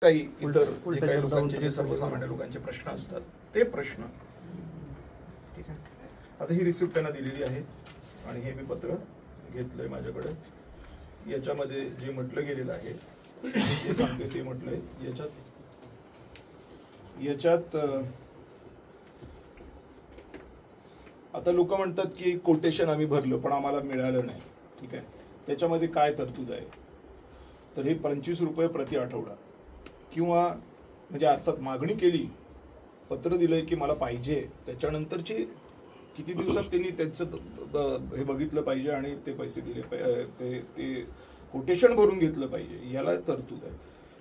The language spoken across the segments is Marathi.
काही इतर जे काही लोकांचे जे सर्वसामान्य लोकांचे प्रश्न असतात ते प्रश्न ठीक आहे. आता ही रिसिप्ट त्यांना दिलेली आहे आणि हे मी पत्र घेतलंय माझ्याकडे. याच्यामध्ये जे म्हटलं गेलेलं आहे जे सांगते ते म्हटलंय याच्यात आता लोक म्हणतात की कोटेशन आम्ही भरलं पण आम्हाला मिळालं नाही. ठीक आहे, त्याच्यामध्ये काय तरतूद आहे तर हे 25 रुपये प्रति आठवडा किंवा म्हणजे अर्थात मागणी केली, पत्र दिलंय की मला पाहिजे, त्याच्यानंतरची किती दिवसात त्यांनी त्यांचं हे बघितलं पाहिजे आणि ते पैसे दिले ते कोटेशन भरून घेतलं पाहिजे. याला तरतूद आहे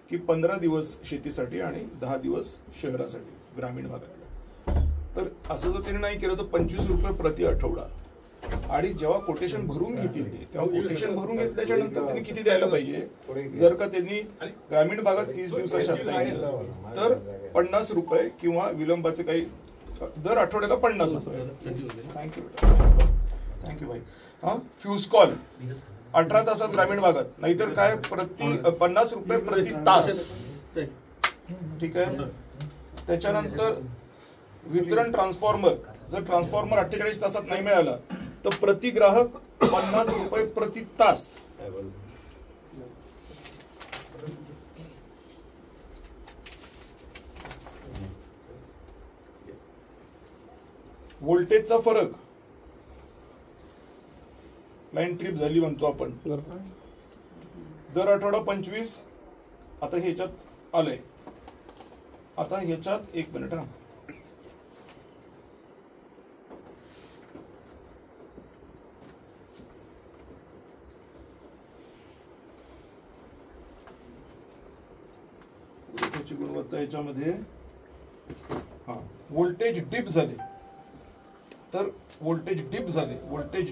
की 15 दिवस शेतीसाठी आणि 10 दिवस शहरासाठी ग्रामीण भागातला. तर असं जर त्यांनी नाही केलं तर 25 रुपये प्रति आठवडा. आणि जेव्हा कोटेशन भरून घेतील तेव्हा कोटेशन भरून घेतल्याच्या नंतर त्यांनी किती द्यायला पाहिजे. जर का त्यांनी ग्रामीण भागात 30 दिवसाच्या तर 50 रुपये किंवा विलंबाचे काही दर आठवड्याला 50 रुपये. थँक्यू भाई. हा फ्यूज कॉल 18 तासात ग्रामीण भागात, नाहीतर काय 50 रुपये प्रति तास. ठीक आहे. त्याच्यानंतर वितरण ट्रान्सफॉर्मर, जर ट्रान्सफॉर्मर 48 तासात नाही मिळाला तर प्रति ग्राहक 50 रुपये प्रति तास. व्होल्टेजचा फरक, लाईन ट्रिप झाली म्हणतो आपण, दर आठवडा 25. आता ह्याच्यात आलंय, आता ह्याच्यात एक मिनिट. हा गुणवत्ता याच्यामध्ये व्होल्टेज डिप झाले तर व्होल्टेज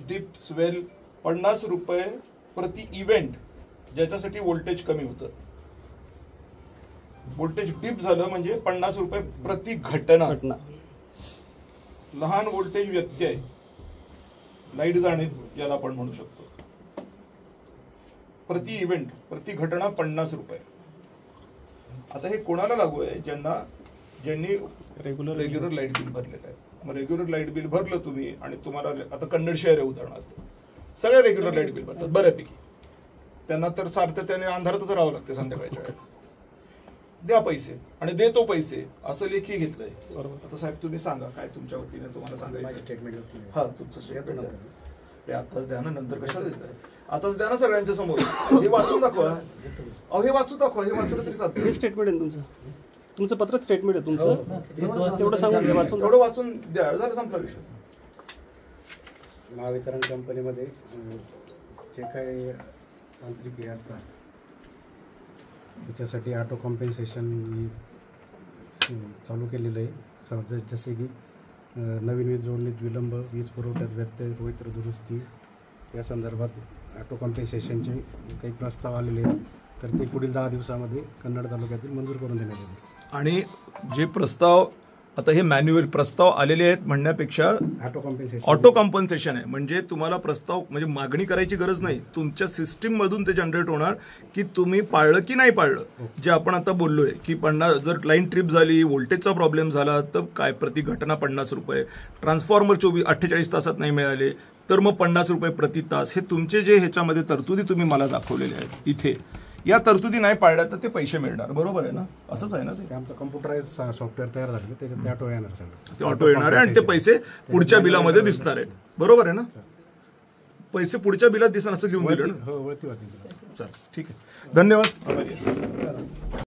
डिप स्वेल 50 रुपये प्रति इव्हेंट, ज्याच्यासाठी व्होल्टेज कमी होतं. व्होल्टेज डिप झालं म्हणजे 50 रुपये प्रति घटना. लहान व्होल्टेज व्यत्यय, लाईट जाणे याला आपण म्हणू शकतो, प्रति इव्हेंट प्रति घटना 50 रुपये. आता हे कोणाला लागू आहे? ज्यांनी रेग्युलर लाईट बिल भरलेलं आहे. मग रेग्युलर लाईट बिल भरलं तुम्ही आणि तुम्हाला आता कन्नड शहर आहे उदाहरणार्थ, सगळे रेग्युलर लाईट बिल भरतात बऱ्यापैकी, त्यांना तर सारखं त्याने अंधारातच राहावं लागतं संध्याकाळच्या वेळेला. द्या पैसे आणि देतो पैसे असं लेखी घेतलंय. आता साहेब तुम्ही सांगा काय तुमच्या वतीने तुम्हाला सांगायचं. स्टेटमेंट. हा तुमचं स्टेटमेंट आताच द्या ना, नंतर कशाला देताय? आताच द्या ना सगळ्यांच्या समोर. हे वाचून दाखवा. हे वाचून दाखवा. हे वाचलं तरी चालतं. हे स्टेटमेंट आहे तुमचं पत्र स्टेटमेंट आहे तुमचं. तेवढं सांगून तेवढं वाचून द्या, झालं संपला विषय. महावितरण कंपनीमध्ये जे काही तांत्रिक हे असतात त्याच्यासाठी ऑटो कॉम्पेन्सेशन चालू केलेलं आहे. जसे की नवीन वीज जोडणीत विलंब, वीज पुरवठ्यात व्यत्यय, पवित्र दुरुस्ती या संदर्भात ऑटो कॉम्पेन्सेशनचे काही प्रस्ताव आलेले आहेत. तर ते पुढील 10 दिवसामध्ये कन्नड तालुक्यातील मंजूर करून देण्यात येईल. आणि जे प्रस्ताव आता हे मॅन्युअल प्रस्ताव आलेले आहेत म्हणण्यापेक्षा ऑटो कॉम्पन्सेशन आहे. म्हणजे तुम्हाला प्रस्ताव म्हणजे मागणी करायची गरज नाही, तुमच्या सिस्टीम मधून ते जनरेट होणार की तुम्ही पाळलं की नाही पाळलं. जे आपण आता बोललोय की 50 जर लाईन ट्रिप झाली, व्होल्टेजचा प्रॉब्लेम झाला तर काय प्रति घटना 50 रुपये, ट्रान्सफॉर्मर 48 तासात नाही मिळाले तर मग 50 रुपये प्रति तास. हे तुमचे जे ह्याच्यामध्ये तरतुदी तुम्ही मला दाखवलेले आहेत इथे, या तरतुदी नाही पाळल्या तर ते पैसे मिळणार. बरोबर आहे ना? असंच आहे ना? ते आमचं कम्प्युटराइज सॉफ्टवेअर तयार झालं, त्याच्यात ते ऑटो येणार, सगळं ते ऑटो येणार आहे आणि ते पैसे पुढच्या बिलामध्ये दिसणार आहेत. बरोबर आहे ना? पैसे पुढच्या बिलात दिसणार असं घेऊन दिलं ना? हो, वळती. चल ठीक आहे, धन्यवाद.